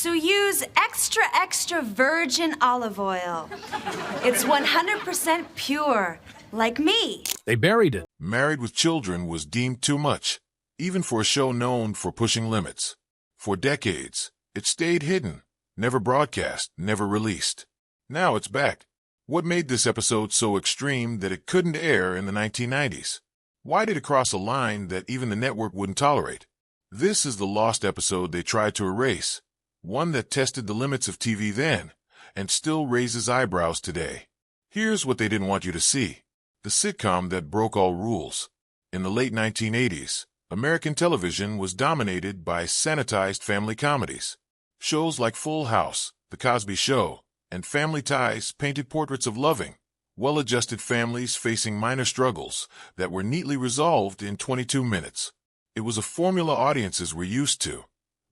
So use extra, extra virgin olive oil. It's 100% pure, like me. They buried it. Married with Children was deemed too much, even for a show known for pushing limits. For decades, it stayed hidden, never broadcast, never released. Now it's back. What made this episode so extreme that it couldn't air in the 1990s? Why did it cross a line that even the network wouldn't tolerate? This is the lost episode they tried to erase, one that tested the limits of TV then and still raises eyebrows today. Here's what they didn't want you to see: the sitcom that broke all rules. In the late 1980s, American television was dominated by sanitized family comedies. Shows like Full House, The Cosby Show, and Family Ties painted portraits of loving, well-adjusted families facing minor struggles that were neatly resolved in 22 minutes. It was a formula audiences were used to,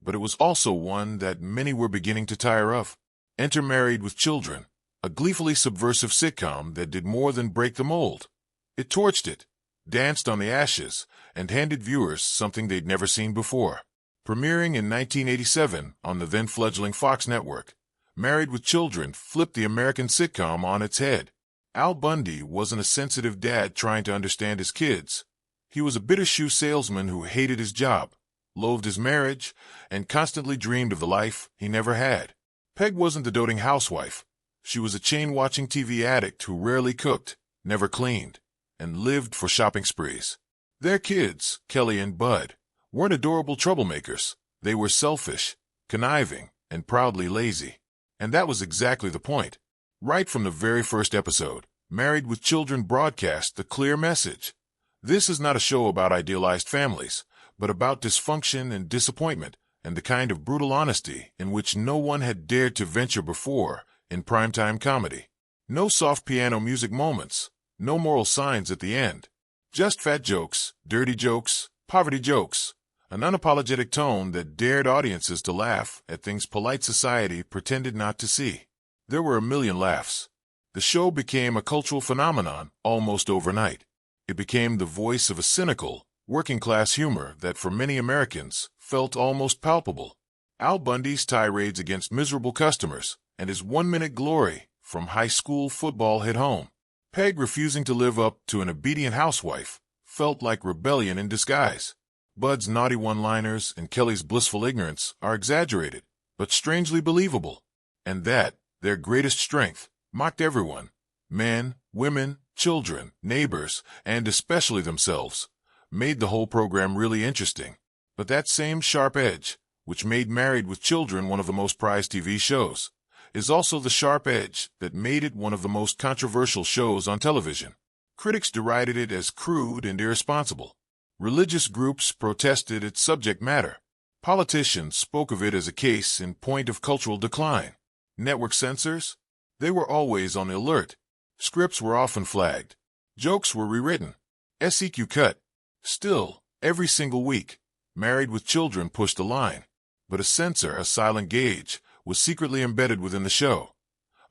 but it was also one that many were beginning to tire of. Enter Married with Children, a gleefully subversive sitcom that did more than break the mold. It torched it, danced on the ashes, and handed viewers something they'd never seen before. Premiering in 1987 on the then-fledgling Fox network, Married with Children flipped the American sitcom on its head. Al Bundy wasn't a sensitive dad trying to understand his kids. He was a bitter shoe salesman who hated his job, loathed his marriage, and constantly dreamed of the life he never had. Peg wasn't the doting housewife. She was a chain-watching TV addict who rarely cooked, never cleaned, and lived for shopping sprees. Their kids, Kelly and Bud, weren't adorable troublemakers. They were selfish, conniving, and proudly lazy. And that was exactly the point. Right from the very first episode, Married with Children broadcast the clear message: this is not a show about idealized families, but about dysfunction and disappointment, and the kind of brutal honesty in which no one had dared to venture before in primetime comedy. No soft piano music moments, no moral signs at the end. Just fat jokes, dirty jokes, poverty jokes, an unapologetic tone that dared audiences to laugh at things polite society pretended not to see. There were a million laughs. The show became a cultural phenomenon almost overnight. It became the voice of a cynical, working-class humor that for many Americans felt almost palpable. Al Bundy's tirades against miserable customers and his one-minute glory from high school football hit home. Peg refusing to live up to an obedient housewife felt like rebellion in disguise. Bud's naughty one-liners and Kelly's blissful ignorance are exaggerated, but strangely believable. And that, their greatest strength, mocked everyone: men, women, children, neighbors, and especially themselves, made the whole program really interesting. But that same sharp edge, which made Married with Children one of the most prized TV shows, is also the sharp edge that made it one of the most controversial shows on television. Critics derided it as crude and irresponsible. Religious groups protested its subject matter. Politicians spoke of it as a case in point of cultural decline. Network censors? They were always on the alert. Scripts were often flagged. Jokes were rewritten. SEQ cut. Still, every single week, Married with Children pushed the line. But a censor, a silent gauge, was secretly embedded within the show.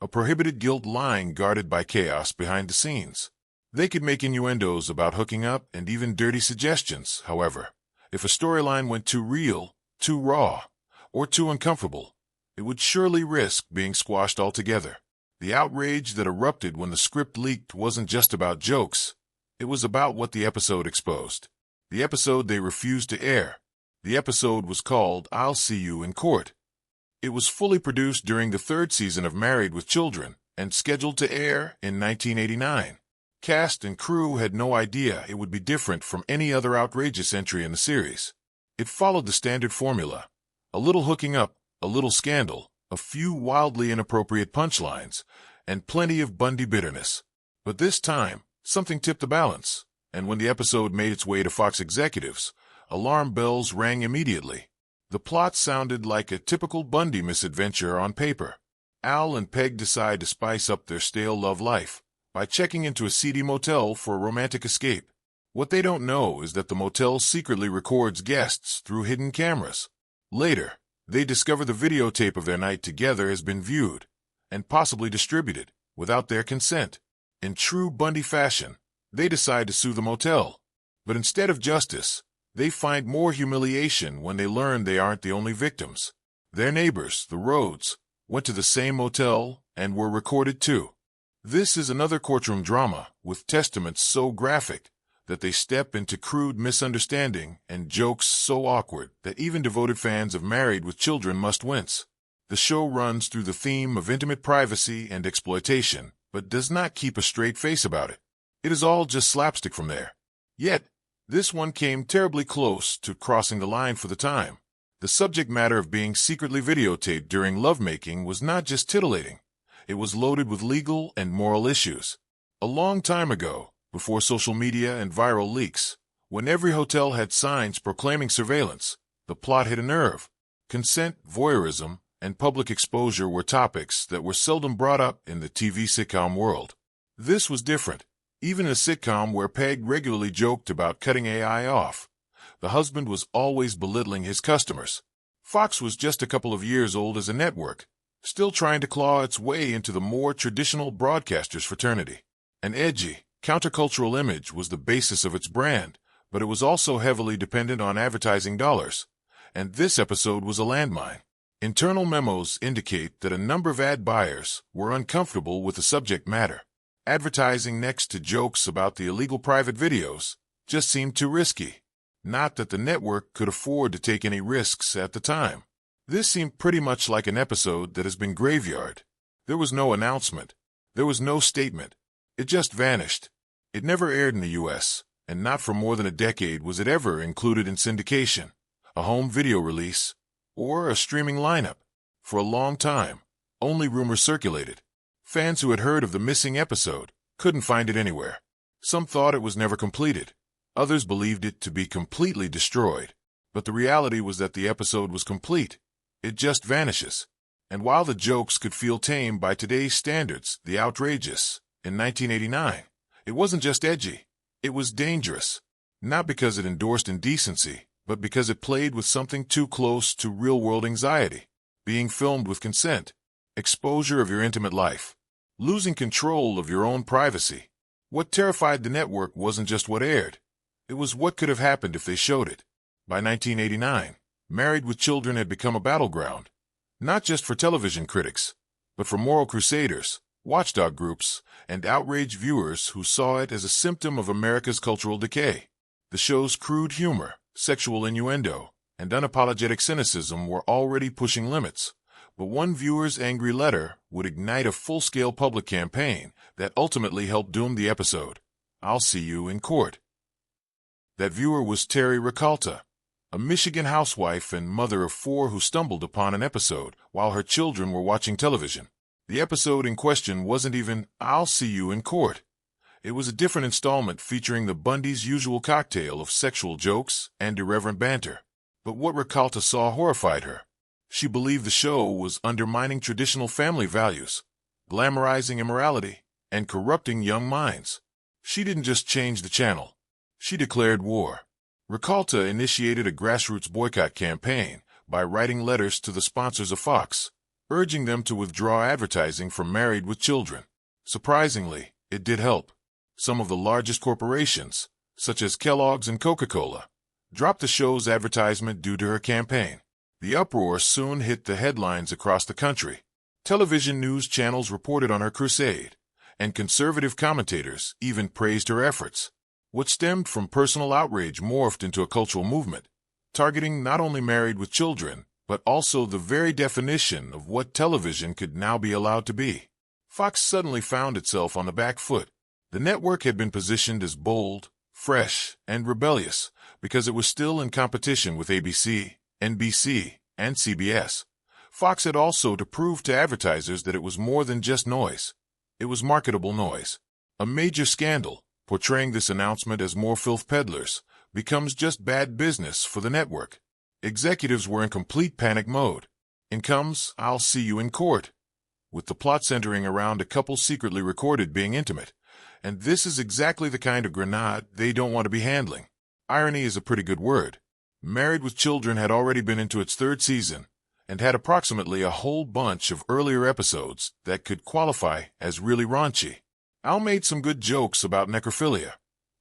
A prohibited guilt line guarded by chaos behind the scenes. They could make innuendos about hooking up and even dirty suggestions, however. If a storyline went too real, too raw, or too uncomfortable, it would surely risk being squashed altogether. The outrage that erupted when the script leaked wasn't just about jokes. It was about what the episode exposed. The episode they refused to air. The episode was called I'll See You in Court. It was fully produced during the third season of Married with Children and scheduled to air in 1989. Cast and crew had no idea it would be different from any other outrageous entry in the series. It followed the standard formula: a little hooking up, a little scandal, a few wildly inappropriate punchlines, and plenty of Bundy bitterness. But this time, something tipped the balance, and when the episode made its way to Fox executives, alarm bells rang immediately. The plot sounded like a typical Bundy misadventure on paper. Al and Peg decide to spice up their stale love life by checking into a seedy motel for a romantic escape. What they don't know is that the motel secretly records guests through hidden cameras. Later, they discover the videotape of their night together has been viewed, and possibly distributed, without their consent. In true Bundy fashion, they decide to sue the motel. But instead of justice, they find more humiliation when they learn they aren't the only victims. Their neighbors, the Rhodes, went to the same motel and were recorded too. This is another courtroom drama with testaments so graphic that they step into crude misunderstanding and jokes so awkward that even devoted fans of Married with Children must wince. The show runs through the theme of intimate privacy and exploitation, but does not keep a straight face about it. It is all just slapstick from there. Yet, this one came terribly close to crossing the line for the time. The subject matter of being secretly videotaped during lovemaking was not just titillating. It was loaded with legal and moral issues. A long time ago, before social media and viral leaks, when every hotel had signs proclaiming surveillance, the plot hit a nerve. Consent, voyeurism, and public exposure were topics that were seldom brought up in the TV sitcom world. This was different. Even in a sitcom where Peg regularly joked about cutting AI off, the husband was always belittling his customers. Fox was just a couple of years old as a network, still trying to claw its way into the more traditional broadcasters' fraternity. An edgy, countercultural image was the basis of its brand, but it was also heavily dependent on advertising dollars. And this episode was a landmine. Internal memos indicate that a number of ad buyers were uncomfortable with the subject matter. Advertising next to jokes about the illegal private videos just seemed too risky. Not that the network could afford to take any risks at the time. This seemed pretty much like an episode that has been graveyard. There was no announcement. There was no statement. It just vanished. It never aired in the U.S., and not for more than a decade was it ever included in syndication, a home video release, or a streaming lineup. For a long time, only rumors circulated. Fans who had heard of the missing episode couldn't find it anywhere. Some thought it was never completed. Others believed it to be completely destroyed. But the reality was that the episode was complete. It just vanishes. And while the jokes could feel tame by today's standards, the outrageous, in 1989, it wasn't just edgy. It was dangerous. Not because it endorsed indecency, but because it played with something too close to real-world anxiety. Being filmed with consent. Exposure of your intimate life. Losing control of your own privacy. What terrified the network wasn't just what aired. It was what could have happened if they showed it. By 1989, Married with Children had become a battleground. Not just for television critics, but for moral crusaders, watchdog groups, and outraged viewers who saw it as a symptom of America's cultural decay. The show's crude humor, sexual innuendo, and unapologetic cynicism were already pushing limits. But one viewer's angry letter would ignite a full-scale public campaign that ultimately helped doom the episode. I'll see you in court. That viewer was Terry Ricalta, a Michigan housewife and mother of 4 who stumbled upon an episode while her children were watching television. The episode in question wasn't even I'll see you in court. It was a different installment featuring the Bundys' usual cocktail of sexual jokes and irreverent banter. But what Ricalta saw horrified her. She believed the show was undermining traditional family values, glamorizing immorality, and corrupting young minds. She didn't just change the channel. She declared war. Ricalta initiated a grassroots boycott campaign by writing letters to the sponsors of Fox, urging them to withdraw advertising from Married with Children. Surprisingly, it did help. Some of the largest corporations, such as Kellogg's and Coca-Cola, dropped the show's advertisement due to her campaign. The uproar soon hit the headlines across the country. Television news channels reported on her crusade, and conservative commentators even praised her efforts. What stemmed from personal outrage morphed into a cultural movement, targeting not only Married with Children, but also the very definition of what television could now be allowed to be. Fox suddenly found itself on the back foot. The network had been positioned as bold, fresh, and rebellious because it was still in competition with ABC, NBC, and CBS. Fox had also to prove to advertisers that it was more than just noise. It was marketable noise. A major scandal, portraying this announcement as more filth peddlers, becomes just bad business for the network. Executives were in complete panic mode. In comes I'll see you in court, with the plot centering around a couple secretly recorded being intimate. And this is exactly the kind of grenade they don't want to be handling. Irony is a pretty good word. Married with Children had already been into its 3rd season and had approximately a whole bunch of earlier episodes that could qualify as really raunchy. Al made some good jokes about necrophilia.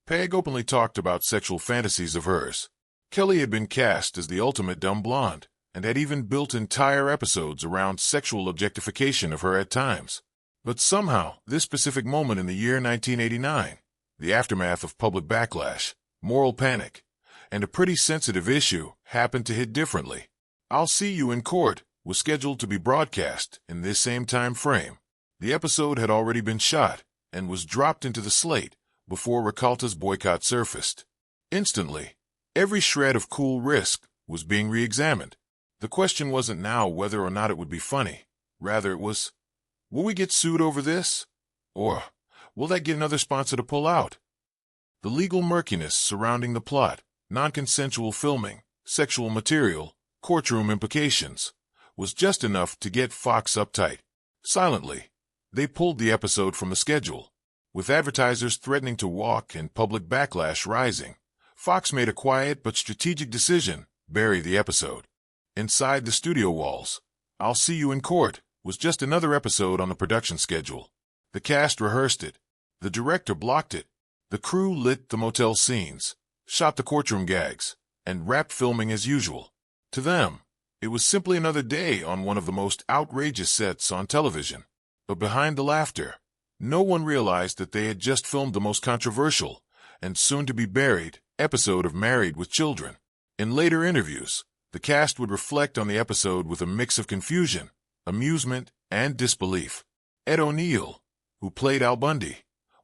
Peg openly talked about sexual fantasies of hers. Kelly had been cast as the ultimate dumb blonde, and had even built entire episodes around sexual objectification of her at times. But somehow, this specific moment in the year 1989, the aftermath of public backlash, moral panic, and a pretty sensitive issue, happened to hit differently. I'll See You in Court was scheduled to be broadcast in this same time frame. The episode had already been shot and was dropped into the slate before Ricolta's boycott surfaced. Instantly, every shred of Cool Risk was being re-examined. The question wasn't now whether or not it would be funny. Rather, it was, will we get sued over this? Or will that get another sponsor to pull out? The legal murkiness surrounding the plot, non-consensual filming, sexual material, courtroom implications, was just enough to get Fox uptight. Silently, they pulled the episode from the schedule. With advertisers threatening to walk and public backlash rising, Fox made a quiet but strategic decision: bury the episode. Inside the studio walls, I'll See You in Court was just another episode on the production schedule. The cast rehearsed it. The director blocked it. The crew lit the motel scenes, shot the courtroom gags, and wrapped filming as usual. To them, it was simply another day on one of the most outrageous sets on television. But behind the laughter, no one realized that they had just filmed the most controversial and soon-to-be-buried episode of Married with Children. In later interviews, the cast would reflect on the episode with a mix of confusion, amusement, and disbelief. Ed O'Neill, who played Al Bundy,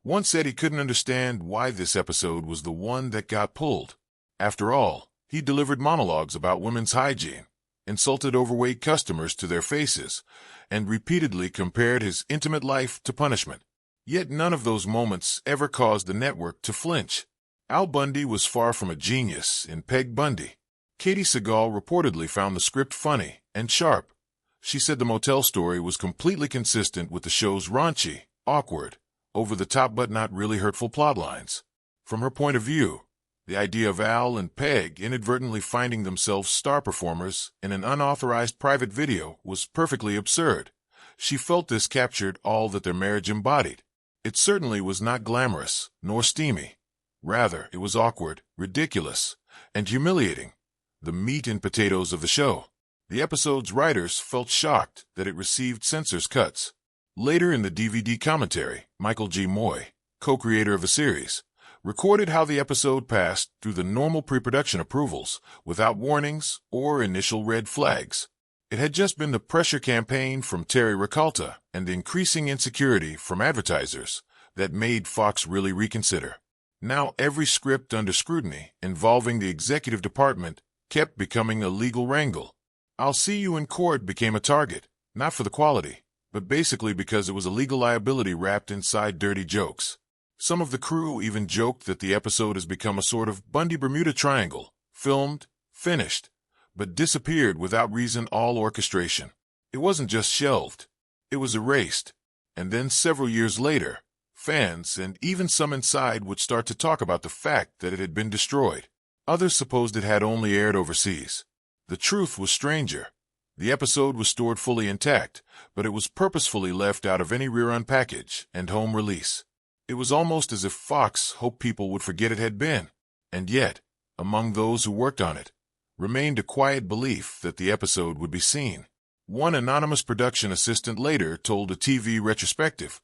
once said he couldn't understand why this episode was the one that got pulled. After all, he delivered monologues about women's hygiene, insulted overweight customers to their faces, and repeatedly compared his intimate life to punishment. Yet none of those moments ever caused the network to flinch. Al Bundy was far from a genius in Peg Bundy. Katie Seagal reportedly found the script funny and sharp. She said the motel story was completely consistent with the show's raunchy, awkward, over-the-top but not really hurtful plotlines. From her point of view, the idea of Al and Peg inadvertently finding themselves star performers in an unauthorized private video was perfectly absurd. She felt this captured all that their marriage embodied. It certainly was not glamorous, nor steamy. Rather, it was awkward, ridiculous, and humiliating. The meat and potatoes of the show. The episode's writers felt shocked that it received censors' cuts. Later in the DVD commentary, Michael G. Moy, co-creator of the series, recorded how the episode passed through the normal pre-production approvals without warnings or initial red flags. It had just been the pressure campaign from Terry Ricolta and the increasing insecurity from advertisers that made Fox really reconsider. Now every script under scrutiny involving the executive department kept becoming a legal wrangle. I'll See You in Court became a target, not for the quality, but basically because it was a legal liability wrapped inside dirty jokes. Some of the crew even joked that the episode has become a sort of Bundy-Bermuda Triangle, filmed, finished, but disappeared without reason all orchestration. It wasn't just shelved, it was erased. And then several years later, fans and even some inside would start to talk about the fact that it had been destroyed. Others supposed it had only aired overseas. The truth was stranger. The episode was stored fully intact, but it was purposefully left out of any rerun package and home release. It was almost as if Fox hoped people would forget it had been. And yet, among those who worked on it, remained a quiet belief that the episode would be seen. One anonymous production assistant later told a TV retrospective,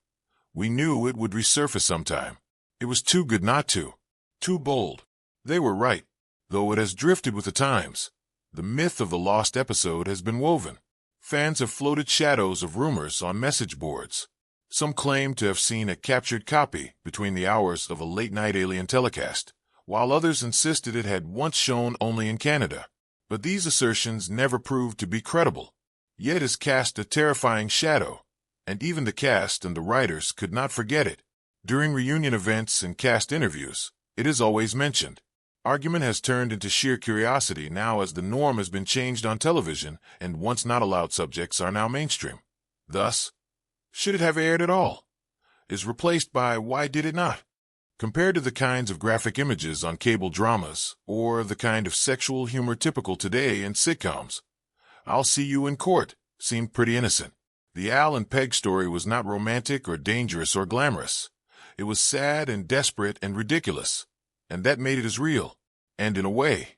"We knew it would resurface sometime. It was too good not to. Too bold." They were right. Though it has drifted with the times, the myth of the lost episode has been woven. Fans have floated shadows of rumors on message boards. Some claim to have seen a captured copy between the hours of a late-night Alien telecast, while others insisted it had once shown only in Canada. But these assertions never proved to be credible. Yet it has cast a terrifying shadow, and even the cast and the writers could not forget it. During reunion events and cast interviews, it is always mentioned. Argument has turned into sheer curiosity now as the norm has been changed on television and once not allowed subjects are now mainstream. Thus, should it have aired at all? Is replaced by why did it not? Compared to the kinds of graphic images on cable dramas or the kind of sexual humor typical today in sitcoms, I'll See You in Court seemed pretty innocent. The Al and Peg story was not romantic or dangerous or glamorous. It was sad and desperate and ridiculous. And that made it as real. And in a way,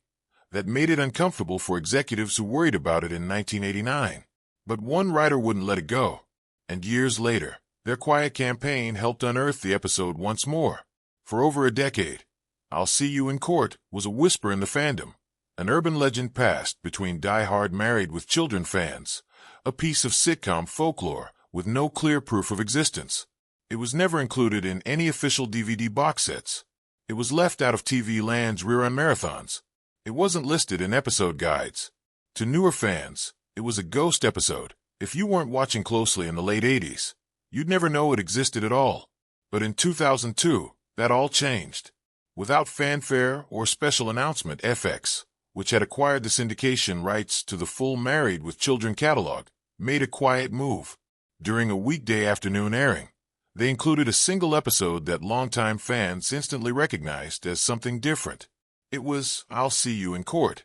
that made it uncomfortable for executives who worried about it in 1989. But one writer wouldn't let it go. And years later, their quiet campaign helped unearth the episode once more. For over a decade, I'll See You in Court was a whisper in the fandom, an urban legend passed between die-hard Married with Children fans, a piece of sitcom folklore with no clear proof of existence. It was never included in any official DVD box sets. It was left out of TV Land's rerun marathons. It wasn't listed in episode guides. To newer fans, it was a ghost episode. If you weren't watching closely in the late 80s, you'd never know it existed at all. But in 2002, that all changed. Without fanfare or special announcement, FX, which had acquired the syndication rights to the full Married with Children catalog, made a quiet move. During a weekday afternoon airing, they included a single episode that longtime fans instantly recognized as something different. It was I'll See You in Court.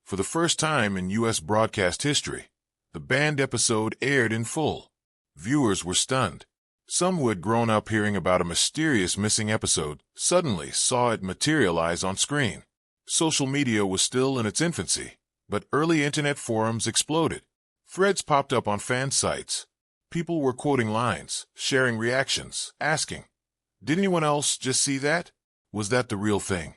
For the first time in U.S. broadcast history, the banned episode aired in full. Viewers were stunned. Some who had grown up hearing about a mysterious missing episode suddenly saw it materialize on screen. Social media was still in its infancy, but early internet forums exploded. Threads popped up on fan sites. People were quoting lines, sharing reactions, asking, "Did anyone else just see that? Was that the real thing?"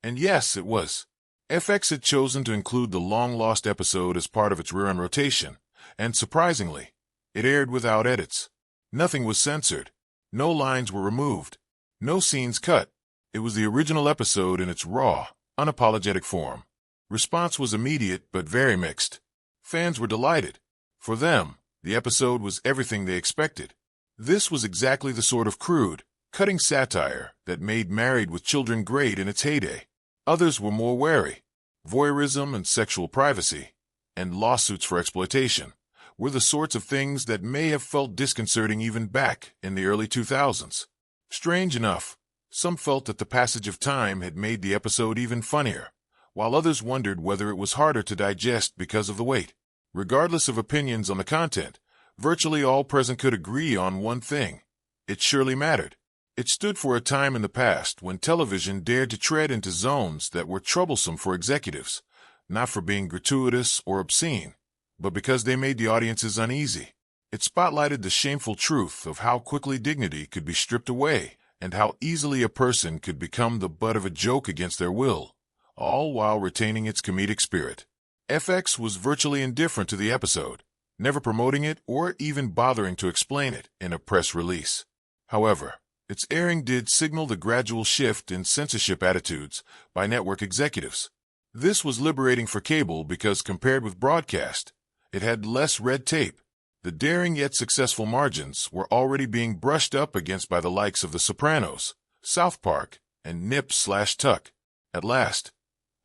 And yes, it was. FX had chosen to include the long-lost episode as part of its rerun rotation, and surprisingly, it aired without edits. Nothing was censored. No lines were removed. No scenes cut. It was the original episode in its raw, unapologetic form. Response was immediate but very mixed. Fans were delighted. For them, the episode was everything they expected. This was exactly the sort of crude, cutting satire that made Married with Children great in its heyday. Others were more wary. Voyeurism and sexual privacy, and lawsuits for exploitation, were the sorts of things that may have felt disconcerting even back in the early 2000s. Strange enough, some felt that the passage of time had made the episode even funnier, while others wondered whether it was harder to digest because of the weight. Regardless of opinions on the content, virtually all present could agree on one thing: it surely mattered. It stood for a time in the past when television dared to tread into zones that were troublesome for executives, not for being gratuitous or obscene, but because they made the audiences uneasy. It spotlighted the shameful truth of how quickly dignity could be stripped away and how easily a person could become the butt of a joke against their will, all while retaining its comedic spirit. FX was virtually indifferent to the episode, never promoting it or even bothering to explain it in a press release. However, its airing did signal the gradual shift in censorship attitudes by network executives. This was liberating for cable because compared with broadcast, it had less red tape. The daring yet successful margins were already being brushed up against by the likes of The Sopranos, South Park, and Nip/Tuck. At last,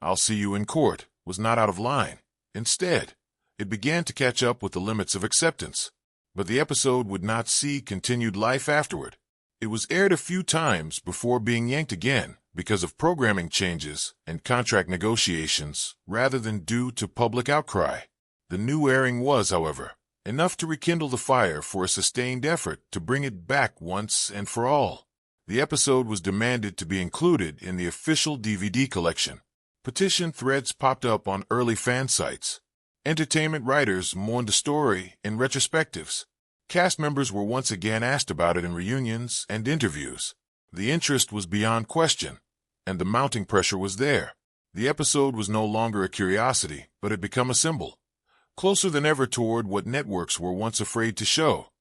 I'll See You in Court was not out of line. Instead, it began to catch up with the limits of acceptance. But the episode would not see continued life afterward. It was aired a few times before being yanked again because of programming changes and contract negotiations rather than due to public outcry. The new airing was, however, enough to rekindle the fire for a sustained effort to bring it back once and for all. The episode was demanded to be included in the official DVD collection. Petition threads popped up on early fan sites. Entertainment writers mourned the story in retrospectives. Cast members were once again asked about it in reunions and interviews. The interest was beyond question, and the mounting pressure was there. The episode was no longer a curiosity, but had become a symbol, closer than ever toward what networks were once afraid to show,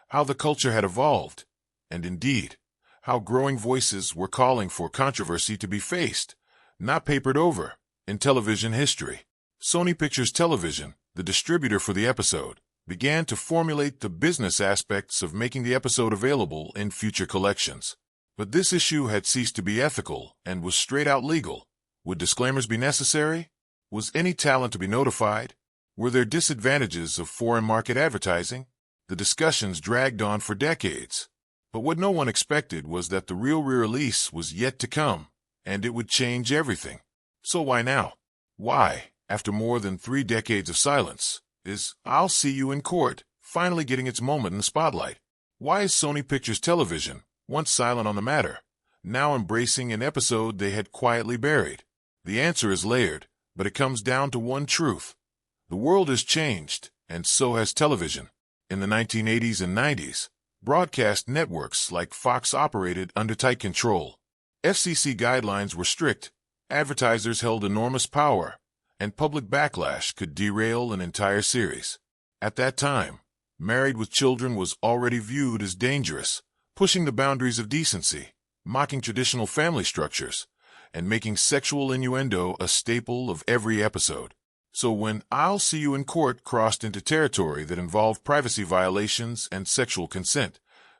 how the culture had evolved, and indeed, how growing voices were calling for controversy to be faced, not papered over, in television history. Sony Pictures Television, the distributor for the episode, began to formulate the business aspects of making the episode available in future collections. But this issue had ceased to be ethical and was straight-out legal. Would disclaimers be necessary? Was any talent to be notified? Were there disadvantages of foreign market advertising? The discussions dragged on for decades. But what no one expected was that the real re-release was yet to come, and it would change everything. So why now? Why, after more than 3 decades of silence, is I'll See You in Court finally getting its moment in the spotlight? Why is Sony Pictures Television, once silent on the matter, now embracing an episode they had quietly buried? The answer is layered, but it comes down to one truth. The world has changed, and so has television. In the 1980s and 90s, broadcast networks like Fox operated under tight control. FCC guidelines were strict, advertisers held enormous power, and public backlash could derail an entire series. At that time, Married with Children was already viewed as dangerous, pushing the boundaries of decency, mocking traditional family structures, and making sexual innuendo a staple of every episode. So when I'll See You in Court crossed into territory that involved privacy violations and sexual consent,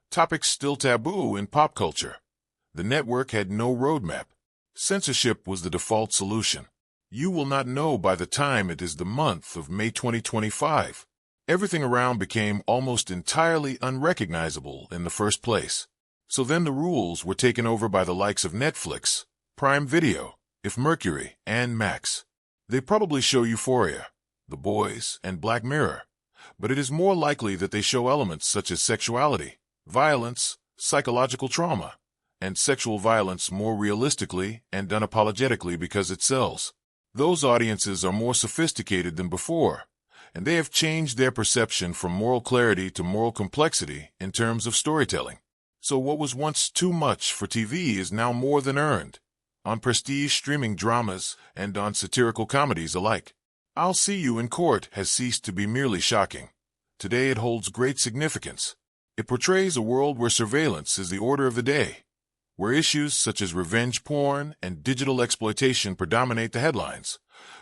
topics still taboo in pop culture, the network had no roadmap. Censorship was the default solution. You will not know by the time it is the month of May 2025. Everything around became almost entirely unrecognizable in the first place. So then the rules were taken over by the likes of Netflix, Prime Video, If Mercury, and Max. They probably show Euphoria, The Boys, and Black Mirror, but it is more likely that they show elements such as sexuality, violence, psychological trauma, and sexual violence more realistically and unapologetically because it sells. Those audiences are more sophisticated than before, and they have changed their perception from moral clarity to moral complexity in terms of storytelling. So what was once too much for TV is now more than earned, on prestige streaming dramas and on satirical comedies alike. I'll See You in Court has ceased to be merely shocking. Today it holds great significance. It portrays a world where surveillance is the order of the day, where issues such as revenge porn and digital exploitation predominate the headlines,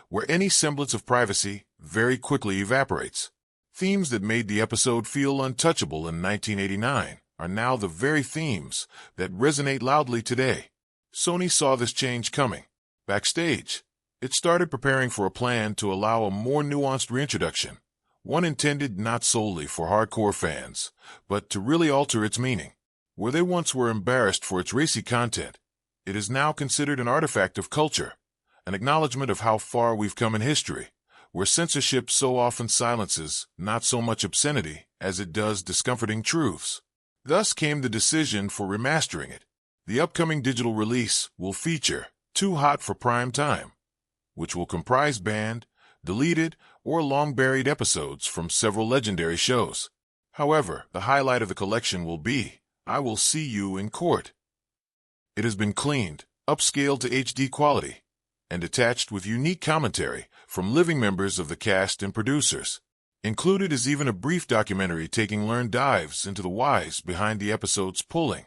where any semblance of privacy very quickly evaporates. Themes that made the episode feel untouchable in 1989 are now the very themes that resonate loudly today. Sony saw this change coming. Backstage, it started preparing for a plan to allow a more nuanced reintroduction, one intended not solely for hardcore fans, but to really alter its meaning. Where they once were embarrassed for its racy content, it is now considered an artifact of culture, an acknowledgement of how far we've come in history, where censorship so often silences not so much obscenity as it does discomforting truths. Thus came the decision for remastering it. The upcoming digital release will feature Too Hot for Prime Time, which will comprise banned, deleted, or long-buried episodes from several legendary shows. However, the highlight of the collection will be I Will See You in Court. It has been cleaned, upscaled to HD quality, and attached with unique commentary from living members of the cast and producers. Included is even a brief documentary taking learned dives into the whys behind the episode's pulling,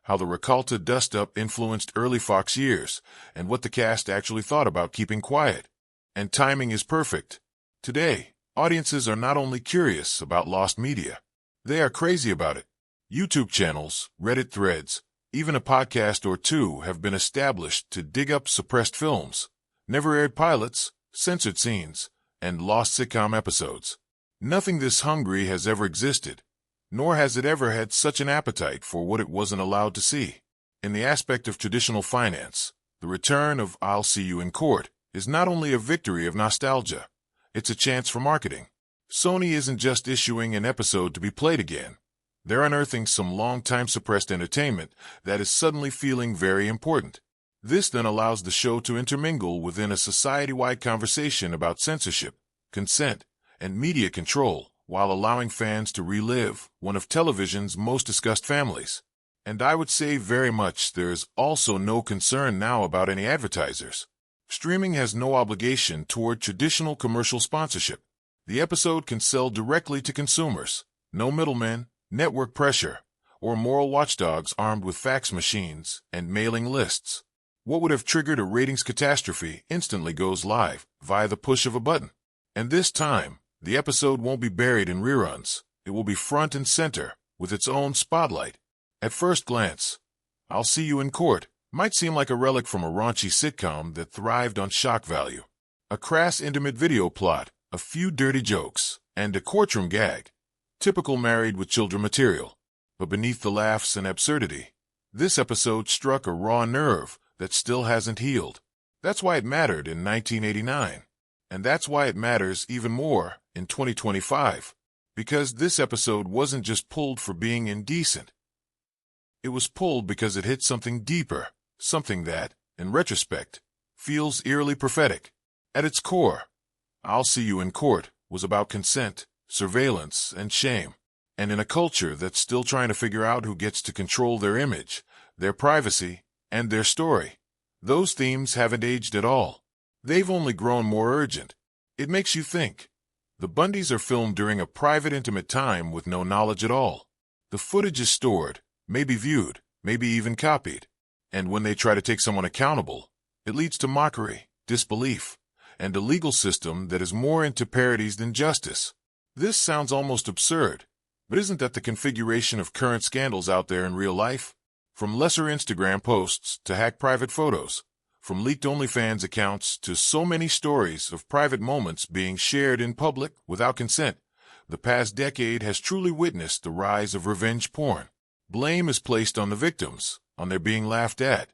how the Ricalta dust-up influenced early Fox years, and what the cast actually thought about keeping quiet. And timing is perfect. Today, audiences are not only curious about lost media, they are crazy about it. YouTube channels, Reddit threads, even a podcast or two have been established to dig up suppressed films, never-aired pilots, censored scenes, and lost sitcom episodes. Nothing this hungry has ever existed, nor has it ever had such an appetite for what it wasn't allowed to see. In the aspect of traditional finance, the return of I'll See You in Court is not only a victory of nostalgia, it's a chance for marketing. Sony isn't just issuing an episode to be played again. They're unearthing some long-time suppressed entertainment that is suddenly feeling very important. This then allows the show to intermingle within a society-wide conversation about censorship, consent, and media control, while allowing fans to relive one of television's most discussed families. And I would say very much there's also no concern now about any advertisers. Streaming has no obligation toward traditional commercial sponsorship. The episode can sell directly to consumers. No middlemen, network pressure, or moral watchdogs armed with fax machines and mailing lists. What would have triggered a ratings catastrophe instantly goes live via the push of a button. And this time, the episode won't be buried in reruns. It will be front and center, with its own spotlight. At first glance, I'll See You in Court might seem like a relic from a raunchy sitcom that thrived on shock value. A crass intimate video plot, a few dirty jokes, and a courtroom gag. Typical Married with Children material. But beneath the laughs and absurdity, this episode struck a raw nerve that still hasn't healed. That's why it mattered in 1989. And that's why it matters even more in 2025. Because this episode wasn't just pulled for being indecent. It was pulled because it hit something deeper, something that, in retrospect, feels eerily prophetic. At its core, I'll See You in Court was about consent, surveillance, and shame. And in a culture that's still trying to figure out who gets to control their image, their privacy, and their story, those themes haven't aged at all. They've only grown more urgent. It makes you think. The Bundys are filmed during a private, intimate time with no knowledge at all. The footage is stored, maybe viewed, maybe even copied. And when they try to take someone accountable, it leads to mockery, disbelief, and a legal system that is more into parodies than justice. This sounds almost absurd, but isn't that the configuration of current scandals out there in real life? From lesser Instagram posts to hacked private photos, from leaked OnlyFans accounts to so many stories of private moments being shared in public without consent, the past decade has truly witnessed the rise of revenge porn. Blame is placed on the victims, on their being laughed at.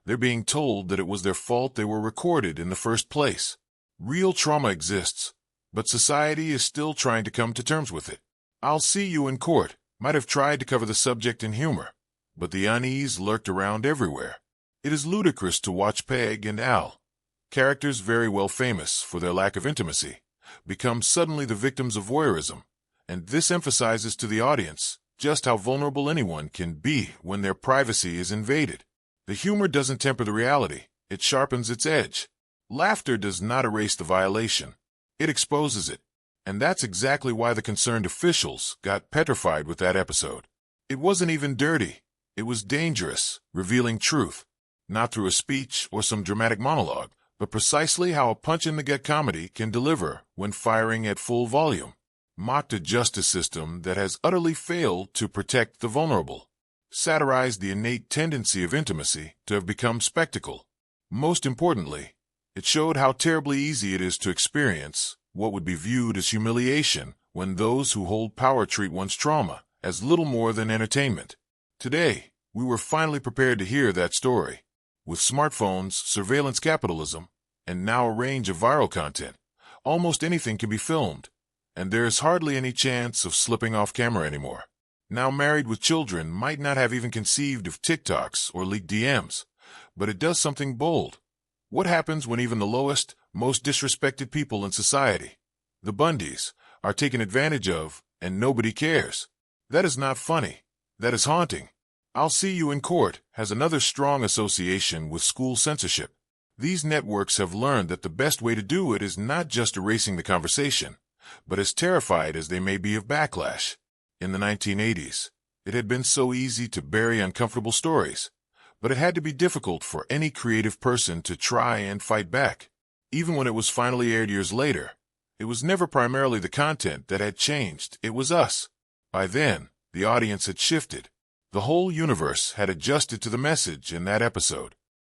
They're being told that it was their fault they were recorded in the first place. Real trauma exists, but society is still trying to come to terms with it. I'll See You in Court might have tried to cover the subject in humor, but the unease lurked around everywhere. It is ludicrous to watch Peg and Al, characters very well famous for their lack of intimacy, become suddenly the victims of voyeurism, and this emphasizes to the audience just how vulnerable anyone can be when their privacy is invaded. The humor doesn't temper the reality, it sharpens its edge. Laughter does not erase the violation, it exposes it. And that's exactly why the concerned officials got petrified with that episode. It wasn't even dirty, it was dangerous, revealing truth. Not through a speech or some dramatic monologue, but precisely how a punch-in-the-gut comedy can deliver when firing at full volume. Mocked a justice system that has utterly failed to protect the vulnerable. Satirized the innate tendency of intimacy to have become spectacle. Most importantly, it showed how terribly easy it is to experience what would be viewed as humiliation when those who hold power treat one's trauma as little more than entertainment. Today, we were finally prepared to hear that story. With smartphones, surveillance capitalism, and now a range of viral content, almost anything can be filmed, and there is hardly any chance of slipping off camera anymore. Now married with children might not have even conceived of TikToks or leaked DMs, but it does something bold. What happens when even the lowest, most disrespected people in society, the Bundys, are taken advantage of and nobody cares? That is not funny. That is haunting. I'll See You in Court has another strong association with school censorship. These networks have learned that the best way to do it is not just erasing the conversation, but as terrified as they may be of backlash. In the 1980s, it had been so easy to bury uncomfortable stories, but it had to be difficult for any creative person to try and fight back. Even when it was finally aired years later, it was never primarily the content that had changed, it was us. By then, the audience had shifted. The whole universe had adjusted to the message in that episode.